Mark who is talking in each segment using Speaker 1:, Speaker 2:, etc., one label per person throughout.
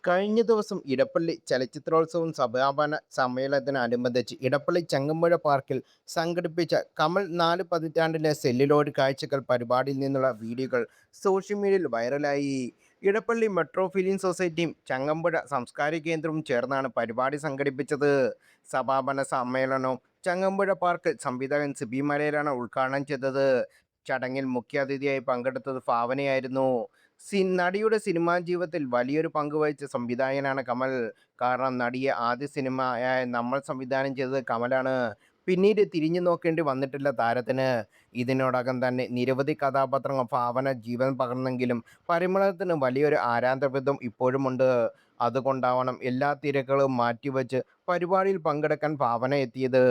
Speaker 1: കഴിഞ്ഞ ദിവസം ഇടപ്പള്ളി ചലച്ചിത്രോത്സവം സമാപന സമ്മേളനത്തിനനുബന്ധിച്ച് ഇടപ്പള്ളി ചങ്ങമ്പുഴ പാർക്കിൽ സംഘടിപ്പിച്ച കമൽ 4 പതിറ്റാണ്ടിലെ സെല്ലുലോയിഡ് കാഴ്ചകൾ പരിപാടിയിൽ നിന്നുള്ള വീഡിയോകൾ സോഷ്യൽ മീഡിയയിൽ വൈറലായി. ഇടപ്പള്ളി മെട്രോ ഫിലിം സൊസൈറ്റിയും ചങ്ങമ്പുഴ സാംസ്കാരിക കേന്ദ്രവും ചേർന്നാണ് പരിപാടി സംഘടിപ്പിച്ചത്. സമാപന സമ്മേളനവും ചങ്ങമ്പുഴ പാർക്കിൽ സംവിധായകൻ സിബി മലയിലാണ് ഉദ്ഘാടനം ചെയ്തത്. ചടങ്ങിൽ മുഖ്യാതിഥിയായി പങ്കെടുത്തത് ഭാവനയായിരുന്നു. നടിയുടെ സിനിമാ ജീവിതത്തിൽ വലിയൊരു പങ്ക് വഹിച്ച സംവിധായകനാണ് കമൽ. കാരണം നടിയെ ആദ്യ സിനിമയായ നമ്മൾ സംവിധാനം ചെയ്തത് കമലാണ്. പിന്നീട് തിരിഞ്ഞു നോക്കേണ്ടി വന്നിട്ടില്ല താരത്തിന്. ഇതിനോടകം തന്നെ നിരവധി കഥാപാത്രങ്ങൾ ഭാവന ജീവൻ പകർന്നെങ്കിലും പരിമളത്തിന് വലിയൊരു ആരാധകവൃന്ദം ഇപ്പോഴുമുണ്ട്. അതുകൊണ്ടാവണം എല്ലാ തിരക്കുകളും മാറ്റിവെച്ച് പരിപാടിയിൽ പങ്കെടുക്കാൻ ഭാവന എത്തിയത്.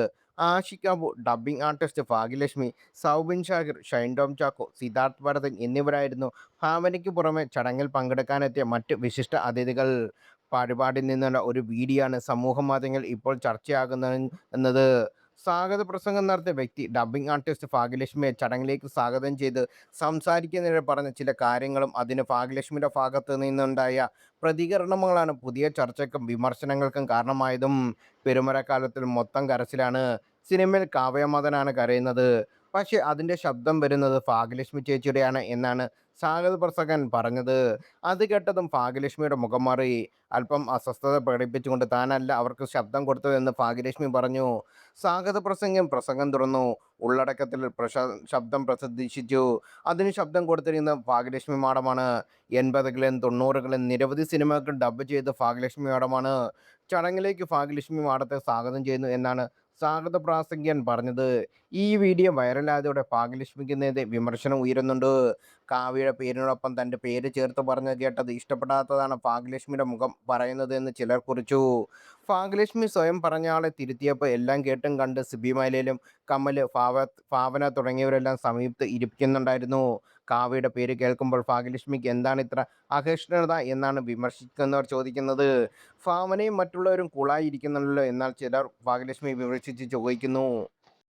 Speaker 1: ആഷിക് അബു, ഡബ്ബിംഗ് ആർട്ടിസ്റ്റ് ഭാഗ്യലക്ഷ്മി, സൗബിൻ ഷാഹിർ, ഷൈൻ ടോം ചാക്കോ, സിദ്ധാർത്ഥ് ഭരതൻ എന്നിവരായിരുന്നു ഭാവനയ്ക്ക് പുറമെ ചടങ്ങിൽ പങ്കെടുക്കാനെത്തിയ മറ്റ് വിശിഷ്ട അതിഥികൾ. പരിപാടിയിൽ നിന്നുള്ള ഒരു വീഡിയോ ആണ് സമൂഹമാധ്യമങ്ങളിൽ ഇപ്പോൾ ചർച്ചയാകുന്നത്. സ്വാഗത പ്രസംഗം നടത്തിയ വ്യക്തി ഡബ്ബിംഗ് ആർട്ടിസ്റ്റ് ഭാഗ്യലക്ഷ്മിയെ ചടങ്ങിലേക്ക് സ്വാഗതം ചെയ്ത് സംസാരിക്കുന്നതിനിടെ പറഞ്ഞ ചില കാര്യങ്ങളും അതിന് ഭാഗ്യലക്ഷ്മിയുടെ ഭാഗത്ത് നിന്നുണ്ടായ പ്രതികരണങ്ങളാണ് പുതിയ ചർച്ചയ്ക്കും വിമർശനങ്ങൾക്കും കാരണമായതും. പെരുമഴക്കാലത്തിൽ മൊത്തം കരച്ചിലാണ്. സിനിമയിൽ കാവ്യമദനാണ് കരയുന്നത്. പക്ഷേ അതിൻ്റെ ശബ്ദം വരുന്നത് ഭാഗ്യലക്ഷ്മി ചേച്ചിയുടെയാണ് എന്നാണ് സ്വാഗത പ്രസംഗകൻ പറഞ്ഞത്. അത് കേട്ടതും ഭാഗ്യലക്ഷ്മിയുടെ മുഖം മാറി. അല്പം അസ്വസ്ഥത പ്രകടിപ്പിച്ചുകൊണ്ട് താനല്ല അവർക്ക് ശബ്ദം കൊടുത്തതെന്ന് ഭാഗ്യലക്ഷ്മി പറഞ്ഞു. സ്വാഗത പ്രസംഗം തുറന്നു. ഉള്ളടക്കത്തിൽ ശബ്ദം പ്രദർശിപ്പിച്ചു. അതിന് ശബ്ദം കൊടുത്തിരുന്നത് ഭാഗ്യലക്ഷ്മി മാഡമാണ്. 80കളിലും 90കളിലും നിരവധി സിനിമകൾ ഡബ്ബ് ചെയ്ത ഭാഗ്യലക്ഷ്മി മാഡമാണ്. ചടങ്ങിലേക്ക് ഭാഗ്യലക്ഷ്മി മാഡത്തെ സ്വാഗതം ചെയ്യുന്നു എന്നാണ് സ്വാഗത പ്രാസംഗികൻ പറഞ്ഞത്. ഈ വീഡിയോ വൈറലായതോടെ ഭാഗ്യലക്ഷ്മിക്ക് നേരെ വിമർശനം ഉയരുന്നുണ്ട്. കാവ്യയുടെ പേരിനോടൊപ്പം തൻ്റെ പേര് ചേർത്ത് പറഞ്ഞത് കേട്ടത് ഇഷ്ടപ്പെടാത്തതാണ് ഭാഗ്യലക്ഷ്മിയുടെ മുഖം പറയുന്നത് എന്ന് ചിലർ കുറിച്ചു. ഭാഗ്യലക്ഷ്മി സ്വയം പറഞ്ഞ ആളെ തിരുത്തിയപ്പോൾ എല്ലാം കേട്ടും കണ്ട് സിബി മലയിലും കമൽ, ഭാവന തുടങ്ങിയവരെല്ലാം സമീപത്ത് ഇരിക്കുന്നുണ്ടായിരുന്നു. കാവ്യയുടെ പേര് കേൾക്കുമ്പോൾ ഭാഗ്യലക്ഷ്മിക്ക് എന്താണ് ഇത്ര അസഹിഷ്ണുത എന്നാണ് വിമർശിക്കുന്നവർ ചോദിക്കുന്നത്. ഭാവനയും മറ്റുള്ളവരും കൂളായി ഇരിക്കുന്നുണ്ടല്ലോ എന്നാൽ ചിലർ ഭാഗ്യലക്ഷ്മി വിമർശിച്ച് ചോദിക്കുന്നു.